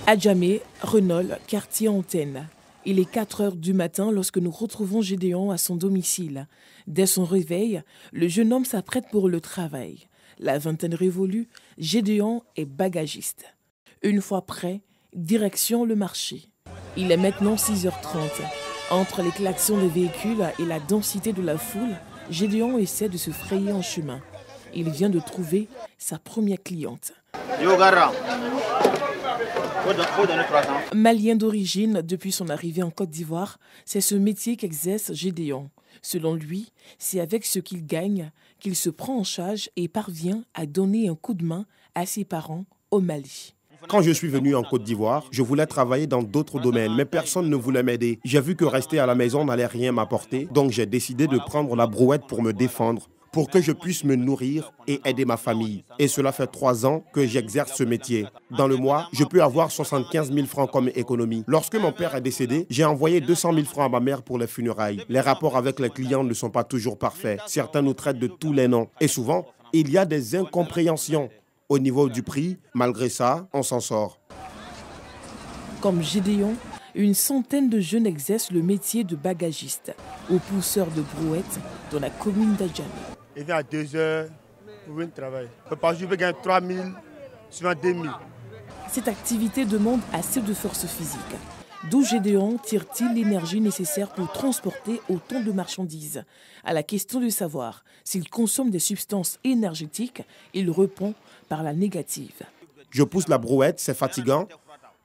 À Djamé, Renault, quartier Antenne. Il est 4 heures du matin lorsque nous retrouvons Gédéon à son domicile. Dès son réveil, le jeune homme s'apprête pour le travail. La vingtaine révolue, Gédéon est bagagiste. Une fois prêt, direction le marché. Il est maintenant 6h30. Entre les klaxons des véhicules et la densité de la foule, Gédéon essaie de se frayer en chemin. Il vient de trouver sa première cliente. Malien d'origine, depuis son arrivée en Côte d'Ivoire, c'est ce métier qu'exerce Gédéon. Selon lui, c'est avec ce qu'il gagne qu'il se prend en charge et parvient à donner un coup de main à ses parents au Mali. Quand je suis venu en Côte d'Ivoire, je voulais travailler dans d'autres domaines, mais personne ne voulait m'aider. J'ai vu que rester à la maison n'allait rien m'apporter, donc j'ai décidé de prendre la brouette pour me défendre, pour que je puisse me nourrir et aider ma famille. Et cela fait 3 ans que j'exerce ce métier. Dans le mois, je peux avoir 75 000 francs comme économie. Lorsque mon père est décédé, j'ai envoyé 200 000 francs à ma mère pour les funérailles. Les rapports avec les clients ne sont pas toujours parfaits. Certains nous traitent de tous les noms. Et souvent, il y a des incompréhensions. Au niveau du prix, malgré ça, on s'en sort. Comme Gédéon, une centaine de jeunes exercent le métier de bagagiste ou pousseur de brouettes dans la commune d'Adjamé. Il vient à 2 heures pour venir travailler. Par jour, je peux gagner 3 000, souvent 2 000. Cette activité demande assez de force physique. D'où Gédéon tire-t-il l'énergie nécessaire pour transporter autant de marchandises? À la question de savoir s'il consomme des substances énergétiques, il répond par la négative. Je pousse la brouette, c'est fatigant,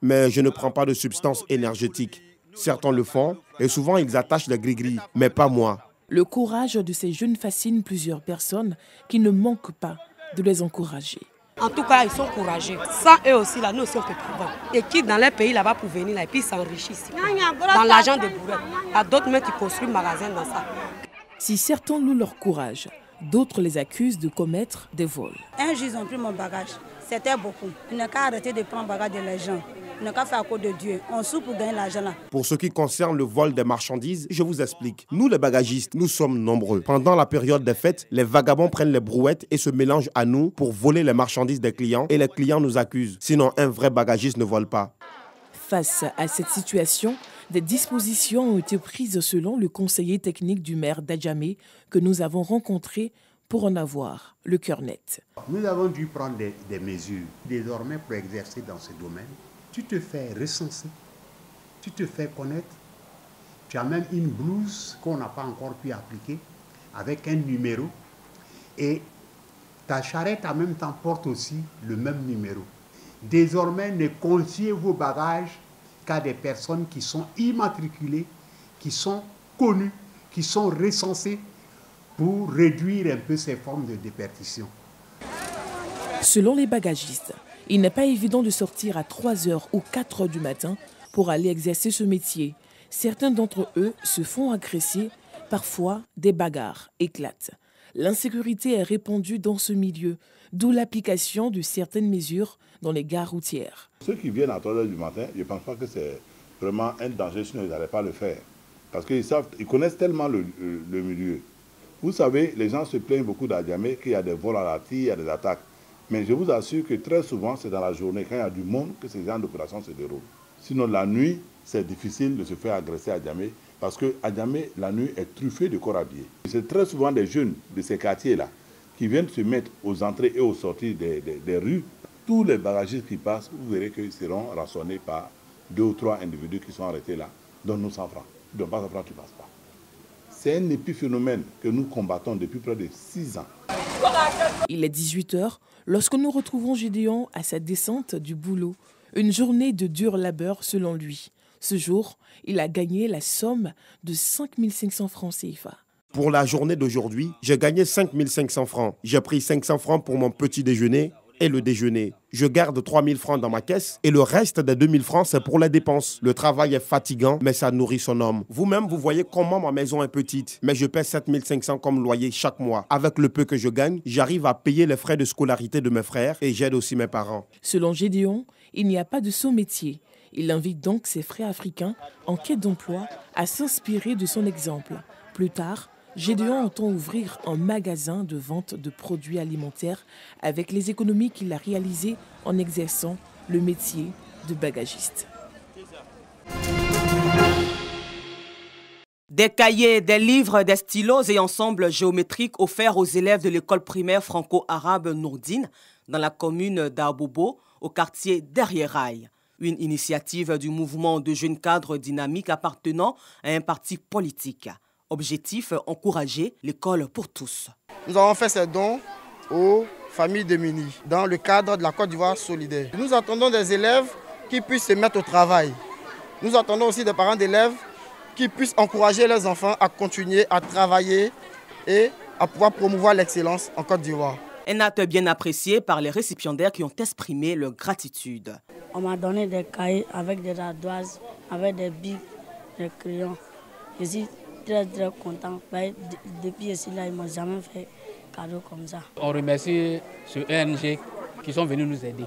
mais je ne prends pas de substances énergétiques. Certains le font et souvent ils attachent les gris-gris, mais pas moi. Le courage de ces jeunes fascine plusieurs personnes qui ne manquent pas de les encourager. En tout cas, ils sont courageux. Sans eux aussi, là, nous aussi, on peut pouvoir. Et qui dans les pays là-bas pour venir là, et puis ils s'enrichissent. Dans l'argent des bourrettes. Il y a d'autres mecs qui construisent magasins dans ça. Si certains louent leur courage, d'autres les accusent de commettre des vols. Un jour, ils ont pris mon bagage. C'était beaucoup. Ils n'ont qu'à arrêter de prendre le bagage de les gens. Ils n'ont qu'à faire à cause de Dieu. On souffre pour gagner l'argent là. Pour ce qui concerne le vol des marchandises, je vous explique. Nous, les bagagistes, nous sommes nombreux. Pendant la période des fêtes, les vagabonds prennent les brouettes et se mélangent à nous pour voler les marchandises des clients et les clients nous accusent. Sinon, un vrai bagagiste ne vole pas. Face à cette situation, des dispositions ont été prises selon le conseiller technique du maire d'Adjamé que nous avons rencontré pour en avoir le cœur net. Nous avons dû prendre des mesures. Désormais, pour exercer dans ce domaine, tu te fais recenser, tu te fais connaître. Tu as même une blouse qu'on n'a pas encore pu appliquer avec un numéro. Et ta charrette en même temps porte aussi le même numéro. Désormais, ne confiez vos bagages qu'à des personnes qui sont immatriculées, qui sont connues, qui sont recensées pour réduire un peu ces formes de déperdition. Selon les bagagistes, il n'est pas évident de sortir à 3h ou 4h du matin pour aller exercer ce métier. Certains d'entre eux se font agresser, parfois des bagarres éclatent. L'insécurité est répandue dans ce milieu, d'où l'application de certaines mesures dans les gares routières. Ceux qui viennent à 3h du matin, je ne pense pas que c'est vraiment un danger, sinon ils n'allaient pas le faire. Parce qu'ils connaissent tellement le milieu. Vous savez, les gens se plaignent beaucoup d'Adjamé qu'il y a des vols à la tire, il y a des attaques. Mais je vous assure que très souvent, c'est dans la journée, quand il y a du monde, que ces genres d'opérations se déroulent. Sinon, la nuit, c'est difficile de se faire agresser à Adjamé, parce que Adjamé, la nuit, est truffée de corps habillés. C'est très souvent des jeunes de ces quartiers-là qui viennent se mettre aux entrées et aux sorties des rues. Tous les bagagistes qui passent, vous verrez qu'ils seront rançonnés par 2 ou 3 individus qui sont arrêtés là, dont 100 francs. Donc pas 100 francs qui ne passent pas. C'est un épiphénomène que nous combattons depuis près de 6 ans. Il est 18h lorsque nous retrouvons Gédéon à sa descente du boulot. Une journée de dur labeur selon lui. Ce jour, il a gagné la somme de 5 500 francs CFA. Pour la journée d'aujourd'hui, j'ai gagné 5 500 francs. J'ai pris 500 francs pour mon petit déjeuner et le déjeuner. Je garde 3 000 francs dans ma caisse et le reste des 2 000 francs, c'est pour les dépenses. Le travail est fatigant, mais ça nourrit son homme. Vous-même, vous voyez comment ma maison est petite, mais je paie 7 500 comme loyer chaque mois. Avec le peu que je gagne, j'arrive à payer les frais de scolarité de mes frères et j'aide aussi mes parents. Selon Gédéon, il n'y a pas de sot métier. Il invite donc ses frères africains en quête d'emploi à s'inspirer de son exemple. Plus tard, Gédéon entend ouvrir un magasin de vente de produits alimentaires avec les économies qu'il a réalisées en exerçant le métier de bagagiste. Des cahiers, des livres, des stylos et ensembles géométriques offerts aux élèves de l'école primaire franco-arabe Nourdine dans la commune d'Abobo, au quartier Derrière-Rail. Une initiative du mouvement de jeunes cadres dynamiques appartenant à un parti politique. Objectif, encourager l'école pour tous. Nous avons fait ces dons aux familles démunies dans le cadre de la Côte d'Ivoire solidaire. Nous attendons des élèves qui puissent se mettre au travail. Nous attendons aussi des parents d'élèves qui puissent encourager leurs enfants à continuer à travailler et à pouvoir promouvoir l'excellence en Côte d'Ivoire. Un acte bien apprécié par les récipiendaires qui ont exprimé leur gratitude. On m'a donné des cahiers avec des ardoises, avec des bics, des crayons. Je suis très content. Depuis ici, là, ils ne m'ont jamais fait cadeau comme ça. On remercie ce ONG qui sont venus nous aider.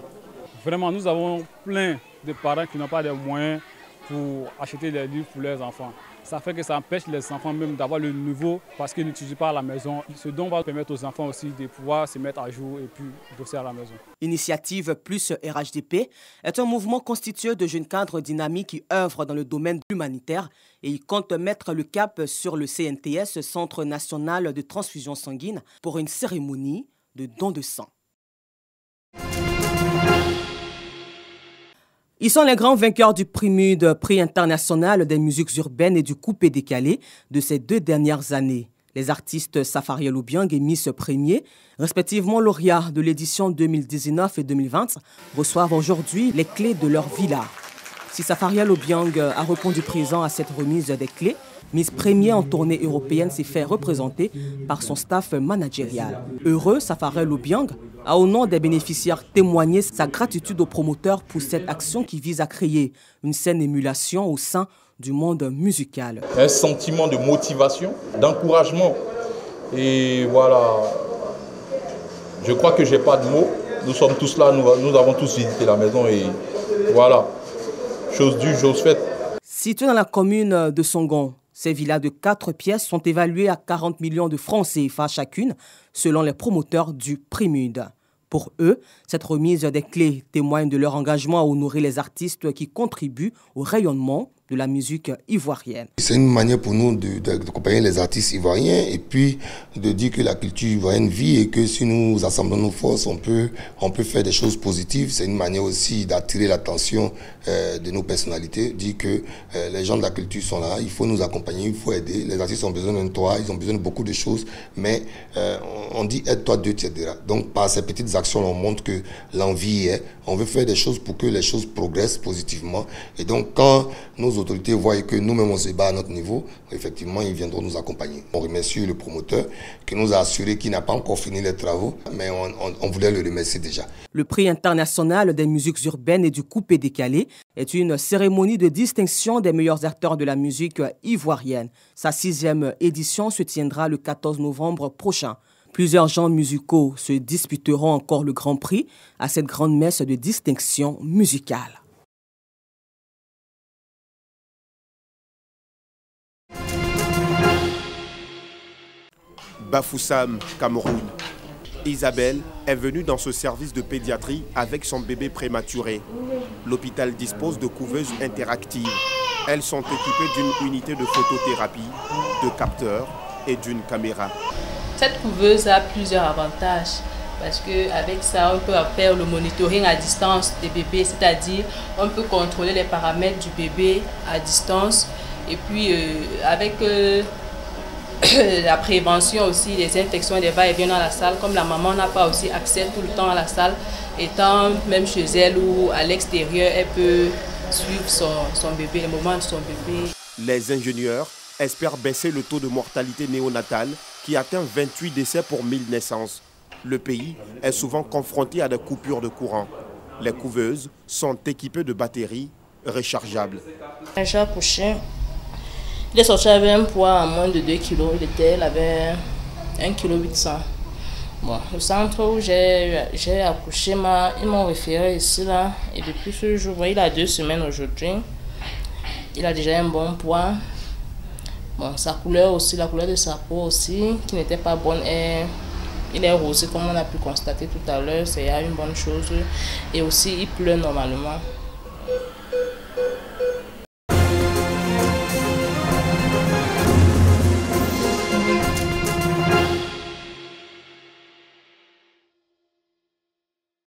Vraiment, nous avons plein de parents qui n'ont pas de moyens pour acheter des livres pour leurs enfants. Ça fait que ça empêche les enfants même d'avoir le niveau parce qu'ils n'utilisent pas à la maison. Ce don va permettre aux enfants aussi de pouvoir se mettre à jour et puis bosser à la maison. Initiative plus RHDP est un mouvement constitué de jeunes cadres dynamiques qui œuvrent dans le domaine humanitaire et ils comptent mettre le cap sur le CNTS, Centre national de transfusion sanguine, pour une cérémonie de don de sang. Ils sont les grands vainqueurs du PRIMUD, Prix international des musiques urbaines et du coupé décalé de ces 2 dernières années. Les artistes Safariel Oubiang et Miss Premier, respectivement lauréats de l'édition 2019 et 2020, reçoivent aujourd'hui les clés de leur villa. Si Safariel Oubiang a répondu présent à cette remise des clés, Miss Premier en tournée européenne s'est fait représenter par son staff managérial. Heureux, Safariel Oubiang a au nom des bénéficiaires témoigné sa gratitude aux promoteurs pour cette action qui vise à créer une saine émulation au sein du monde musical. Un sentiment de motivation, d'encouragement. Et voilà, je crois que je n'ai pas de mots. Nous sommes tous là, nous avons tous visité la maison et voilà, chose due, chose faite. Située dans la commune de Songon, ces villas de 4 pièces sont évaluées à 40 millions de francs CFA chacune, selon les promoteurs du PRIMUD. Pour eux, cette remise des clés témoigne de leur engagement à honorer les artistes qui contribuent au rayonnement de la musique ivoirienne. C'est une manière pour nous d'accompagner les artistes ivoiriens et puis de dire que la culture ivoirienne vit et que si nous assemblons nos forces, on peut faire des choses positives. C'est une manière aussi d'attirer l'attention de nos personnalités, dire que les gens de la culture sont là, il faut nous accompagner, il faut aider. Les artistes ont besoin d'un toit, ils ont besoin de beaucoup de choses, mais on dit aide-toi, Dieu t'aidera. Donc par ces petites actions, on montre que l'envie est. On veut faire des choses pour que les choses progressent positivement. Et donc quand nos autorités voient que nous-mêmes on se bat à notre niveau, effectivement ils viendront nous accompagner. On remercie le promoteur qui nous a assuré qu'il n'a pas encore fini les travaux, mais on voulait le remercier déjà. Le prix international des musiques urbaines et du coupé décalé est une cérémonie de distinction des meilleurs acteurs de la musique ivoirienne. Sa 6e édition se tiendra le 14 novembre prochain. Plusieurs genres musicaux se disputeront encore le Grand Prix à cette grande messe de distinction musicale. Bafoussam, Cameroun. Isabelle est venue dans ce service de pédiatrie avec son bébé prématuré. L'hôpital dispose de couveuses interactives. Elles sont équipées d'une unité de photothérapie, de capteurs et d'une caméra. Cette couveuse a plusieurs avantages parce qu'avec ça, on peut faire le monitoring à distance des bébés, c'est-à-dire on peut contrôler les paramètres du bébé à distance et puis avec la prévention aussi des infections et des va-et-vient dans la salle, comme la maman n'a pas aussi accès tout le temps à la salle, étant même chez elle ou à l'extérieur, elle peut suivre son bébé, les moments de son bébé. Les ingénieurs espèrent baisser le taux de mortalité néonatale qui atteint 28 décès pour 1000 naissances. Le pays est souvent confronté à des coupures de courant. Les couveuses sont équipées de batteries rechargeables. J'ai accouché. Il est sorti avec un poids à moins de 2 kg. Il avait 1,8 kg. Bon, le centre où j'ai accouché, ils m'ont référé ici. Là, et depuis ce jour, il a 2 semaines aujourd'hui. Il a déjà un bon poids. Bon, sa couleur aussi, la couleur de sa peau aussi, qui n'était pas bonne, il est rosé comme on a pu constater tout à l'heure, c'est une bonne chose. Et aussi, il pleut normalement.